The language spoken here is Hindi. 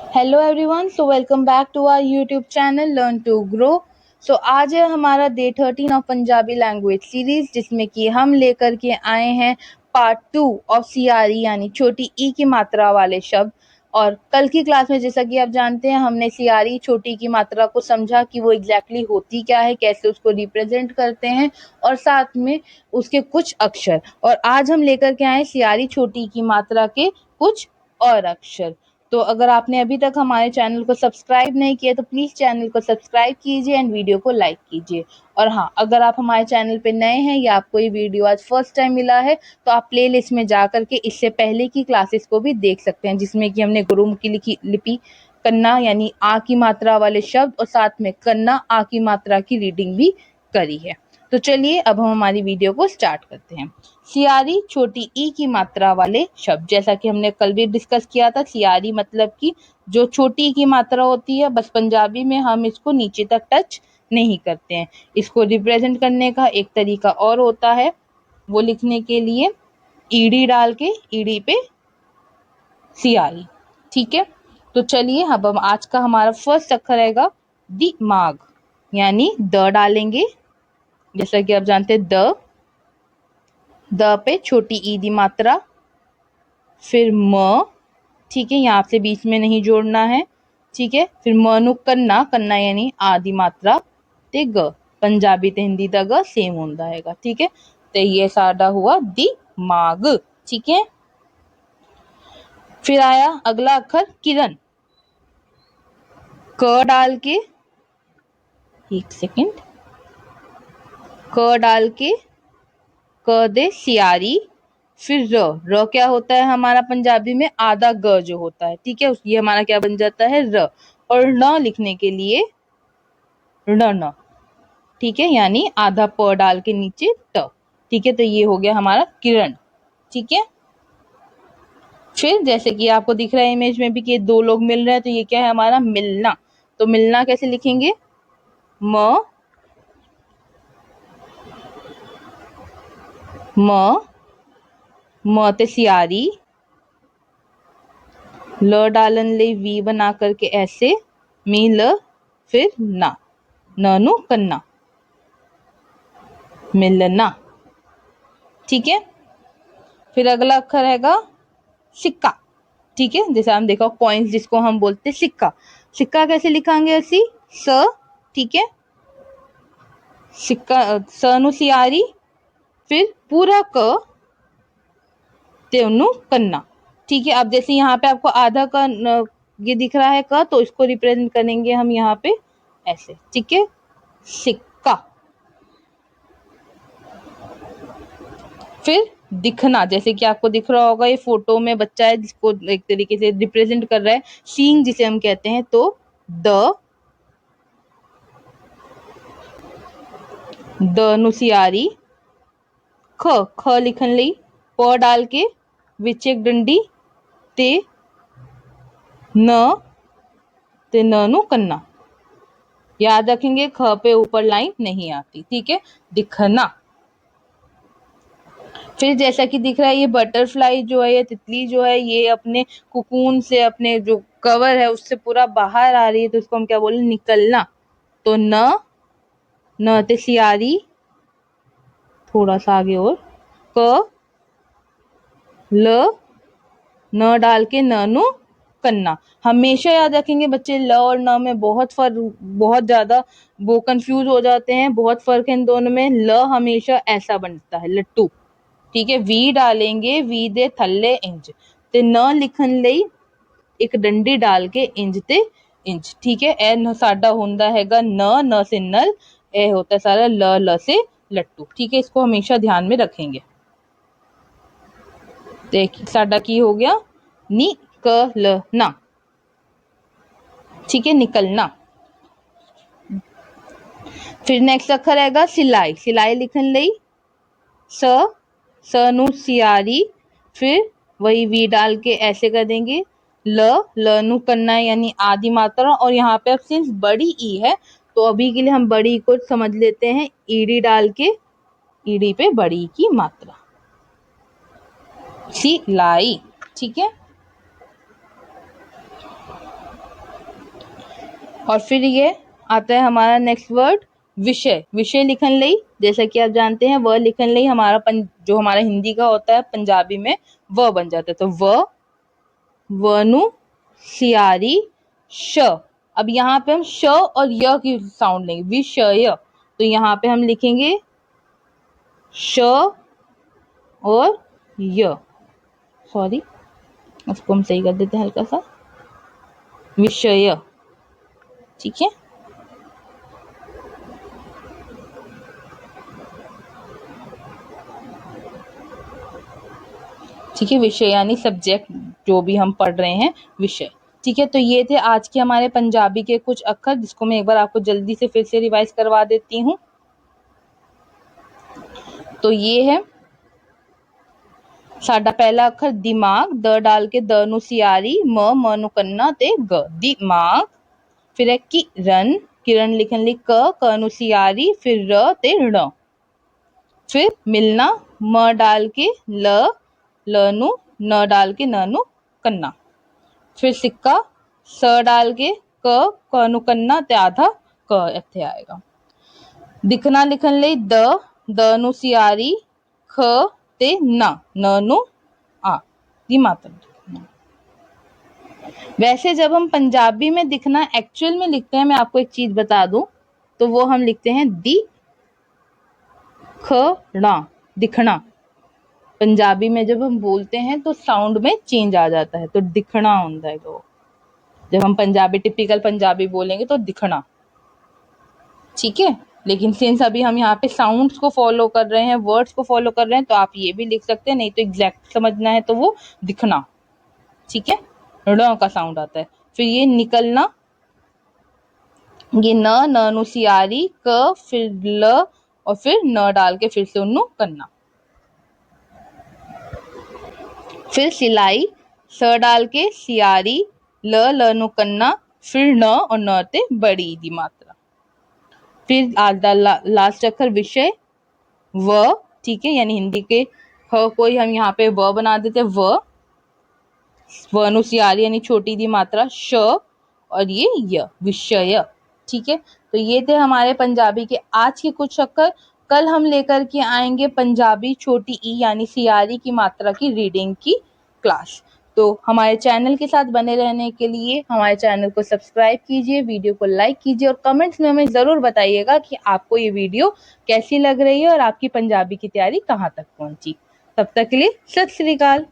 Hello everyone, so welcome back to our YouTube channel learn to grow. So आज है हमारा day 13 of Punjabi language series, जिसमें कि हम लेकर के आए हैं पार्ट 2 ऑफ सीआरई यानी छोटी ई की मात्रा वाले शब्द। और कल की क्लास में जैसा कि आप जानते हैं, हमने सीआरई छोटी की मात्रा को समझा कि वो एग्जैक्टली होती क्या है, कैसे उसको रिप्रेजेंट करते हैं, और साथ में उसके कुछ अक्षर। और आज हम लेकर के आए सीआरई छोटी की मात्रा के कुछ और अक्षर। तो अगर आपने अभी तक हमारे चैनल को सब्सक्राइब नहीं किया तो प्लीज़ चैनल को सब्सक्राइब कीजिए एंड वीडियो को लाइक कीजिए। और हाँ, अगर आप हमारे चैनल पे नए हैं या आपको ये वीडियो आज फर्स्ट टाइम मिला है तो आप प्लेलिस्ट में जा करके इससे पहले की क्लासेस को भी देख सकते हैं, जिसमें कि हमने गुरुमुखी लिपि कन्ना यानी आ की मात्रा वाले शब्द और साथ में कन्ना आ की मात्रा की रीडिंग भी करी है। तो चलिए अब हम हमारी वीडियो को स्टार्ट करते हैं। सियारी छोटी ई की मात्रा वाले शब्द, जैसा कि हमने कल भी डिस्कस किया था, सियारी मतलब कि जो छोटी ई की मात्रा होती है, बस पंजाबी में हम इसको नीचे तक टच नहीं करते हैं। इसको रिप्रेजेंट करने का एक तरीका और होता है, वो लिखने के लिए ईडी डाल के ईडी पे सियारी। ठीक है, तो चलिए अब हम आज का हमारा फर्स्ट अक्षर रहेगा दिमाग, यानी द डालेंगे। जैसा कि आप जानते हैं द पे छोटी ई दी मात्रा, फिर म, ठीक है, यहाँ से बीच में नहीं जोड़ना है। ठीक है, फिर मनु कन्ना, कन्ना यानी आदि मात्रा ते ग, पंजाबी ते हिंदी दा ग सेम होंदा हैगा। ठीक है, तो ये साडा हुआ दिमाग। ठीक है, फिर आया अगला अक्षर किरण, क डाल के, एक सेकेंड, क डाल के क दे सियारी, फिर र क्या होता है हमारा पंजाबी में आधा ग जो होता है। ठीक है, ये हमारा क्या बन जाता है र। और न लिखने के लिए न, ठीक है, यानी आधा प डाल के नीचे ट। ठीक है, तो ये हो गया हमारा किरण। ठीक है, फिर जैसे कि आपको दिख रहा है इमेज में भी कि दो लोग मिल रहे हैं, तो ये क्या है हमारा मिलना। तो मिलना कैसे लिखेंगे, म ते सियारी, ल डालन ले वी बना करके ऐसे, मी ल, फिर ना, ननु कन्ना, मिलना। ठीक है, फिर अगला अक्षर रहेगा सिक्का। ठीक है, जैसे हम देखो कॉइन्स जिसको हम बोलते सिक्का, सिक्का कैसे लिखांगे असी स। ठीक है, सिक्का स नु सियारी, फिर पूरा क ते नु कन्ना। ठीक है, अब जैसे यहाँ पे आपको आधा का ये दिख रहा है क, तो इसको रिप्रेजेंट करेंगे हम यहाँ पे ऐसे। ठीक है, सिक्का। फिर दिखना, जैसे कि आपको दिख रहा होगा ये फोटो में बच्चा है जिसको एक तरीके से रिप्रेजेंट कर रहा है, सींग जिसे हम कहते हैं। तो द नुसियारी, ख लिखन ली प डाल के विच एक डंडी ते ननु कन्ना। याद रखेंगे ख पे ऊपर लाइन नहीं आती। ठीक है, दिखना। फिर जैसा कि दिख रहा है ये बटरफ्लाई जो है, ये तितली जो है, ये अपने कुकून से, अपने जो कवर है उससे पूरा बाहर आ रही है, तो इसको हम क्या बोले, निकलना। तो न ते सियारी, थोड़ा सा आगे और क ल न डाल के ननु कन्ना। हमेशा याद रखेंगे बच्चे, ल और न में बहुत फर्क, बहुत ज्यादा वो कंफ्यूज हो जाते हैं, बहुत फर्क है इन दोनों में। ल हमेशा ऐसा बनता है लट्टू। ठीक है, वी डालेंगे वी दे थल्ले इंज, ते न लिखन लई एक डंडी डाल के इंज ते इंच। ठीक है, ए न साडा होंदा हैगा न से नल, ए होता है सारा ल से लट्टू। ठीक है, इसको हमेशा ध्यान में रखेंगे। देखिए साडा की हो गया निकलना। ठीक है, निकलना। फिर नेक्स्ट अक्षर रहेगा सिलाई, सिलाई लिखन लई स नु सियारी, फिर वही वी डाल के ऐसे कर देंगे, ल नु करना यानी आदि मात्रा। और यहाँ पे अब सिंस बड़ी ई है तो अभी के लिए हम बड़ी को समझ लेते हैं, ईडी डाल के ईडी पे बड़ी की मात्रा, सिलाई। ठीक है, और फिर ये आता है हमारा नेक्स्ट वर्ड विषय। विषय लिखन लई, जैसा कि आप जानते हैं व लिखन लई हमारा जो हमारा हिंदी का होता है पंजाबी में व बन जाता है। तो वनु सियारी श। अब यहाँ पे हम श और य की साउंड लेंगे, विषय। तो यहाँ पे हम लिखेंगे श और य, सॉरी उसको हम सही कर देते हैं हल्का सा, विषय। ठीक है, ठीक है, विषय यानी सब्जेक्ट जो भी हम पढ़ रहे हैं, विषय। ठीक है, तो ये थे आज के हमारे पंजाबी के कुछ अक्षर, जिसको मैं एक बार आपको जल्दी से फिर से रिवाइज करवा देती हूँ। तो ये है साडा पहला अक्षर दिमाग, द डाल के द नु सियारी, म नु कन्ना ते ग, दिमाग। फिर है किरण, किरण लिखन ली क नु सियारी, फिर र ते ण। फिर मिलना, म डाल के ल नु, न डाल के न नु कन्ना। फिर सिक्का, स डाल के क नु कन्ना ते आधा क इत्थे आएगा। दिखना लिखन ले द नु सियारी, ख ते न नु आ, दी मात्रा। वैसे जब हम पंजाबी में दिखना एक्चुअल में लिखते हैं, मैं आपको एक चीज बता दूं, तो वो हम लिखते हैं दी ख णा, दिखना। पंजाबी में जब हम बोलते हैं तो साउंड में चेंज आ जाता है, तो दिखना होता है। तो जब हम पंजाबी टिपिकल पंजाबी बोलेंगे तो दिखना, ठीक है। लेकिन सिंस अभी हम यहाँ पे साउंड्स को फॉलो कर रहे हैं, वर्ड्स को फॉलो कर रहे हैं, तो आप ये भी लिख सकते हैं, नहीं तो एग्जैक्ट समझना है तो वो दिखना, ठीक है। ण का साउंड आता है। फिर ये निकलना, ये न नु सियारी, क फिर ल और फिर न डाल के फिर से उन्नु करना। फिर सिलाई, स डाल के सियारी, ल नु कन्ना, फिर न और न ते बड़ी दी मात्रा। फिर लास्ट अक्षर विषय व, ठीक है, यानी हिंदी के ह कोई हम यहाँ पे व बना देते, व नु सियारी यानी छोटी दी मात्रा, श और ये य, विषय। ठीक है, तो ये थे हमारे पंजाबी के आज के कुछ अक्षर। कल हम लेकर के आएंगे पंजाबी छोटी ई यानी सियारी की मात्रा की रीडिंग की क्लास। तो हमारे चैनल के साथ बने रहने के लिए हमारे चैनल को सब्सक्राइब कीजिए, वीडियो को लाइक कीजिए और कमेंट्स में हमें ज़रूर बताइएगा कि आपको ये वीडियो कैसी लग रही है और आपकी पंजाबी की तैयारी कहाँ तक पहुंची। तब तक के लिए सत श्री अकाल।